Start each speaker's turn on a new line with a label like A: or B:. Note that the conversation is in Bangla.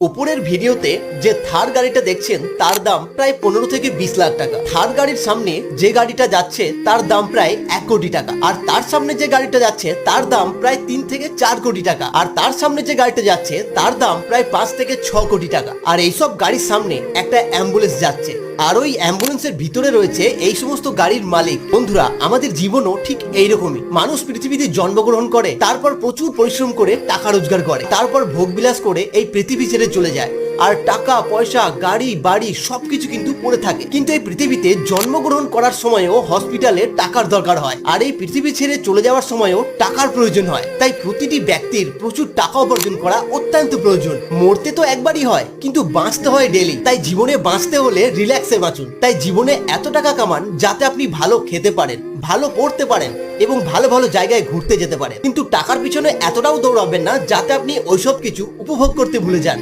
A: উপরের ভিডিওতে যে থার গাড়িটা দেখছেন তার দাম প্রায় 15 থেকে 20 লাখ টাকা। থার গাড়ির সামনে যে গাড়িটা যাচ্ছে তার দাম প্রায় 1 কোটি টাকা, আর তার সামনে যে গাড়িটা যাচ্ছে তার দাম প্রায় 3 থেকে 4 কোটি টাকা, আর তার সামনে যে গাড়িটা যাচ্ছে তার দাম প্রায় 5 থেকে 6 কোটি টাকা। আর এইসব গাড়ির সামনে একটা অ্যাম্বুলেন্স যাচ্ছে, আর ওই অ্যাম্বুলেন্সের ভিতরে রয়েছে এই সমস্ত গাড়ির মালিক। বন্ধুরা, আমাদের জীবনও ঠিক এইরকমই। মানুষ পৃথিবীতে জন্মগ্রহণ করে, তারপর প্রচুর পরিশ্রম করে টাকা রোজগার করে, তারপর ভোগবিলাস করে এই পৃথিবী ছেড়ে চলে যায়। আর টাকা পয়সা গাড়ি বাড়ি সবকিছু কিন্তু পড়ে থাকে, কিন্তু এই পৃথিবীতে জন্মগ্রহণ করার সময়ও হসপিটালে টাকার দরকার হয়, আর এই পৃথিবী ছেড়ে চলে যাওয়ার সময়ও টাকার প্রয়োজন হয়। তাই প্রতিটি ব্যক্তির প্রচুর টাকা উপার্জন করা অত্যন্ত প্রয়োজন। মরতে তো একবারই হয়, কিন্তু বাঁচতে হয় ডেলি। তাই জীবনে বাঁচতে হলে রিল্যাক্সে বাঁচুন। তাই জীবনে এত টাকা কামান যাতে আপনি ভালো খেতে পারেন, ভালো পড়তে পারেন এবং ভালো ভালো জায়গায় ঘুরতে যেতে পারেন। কিন্তু টাকার পিছনে এতটাও দৌড়াবেন না যাতে আপনি ওইসব কিছু উপভোগ করতে ভুলে যান।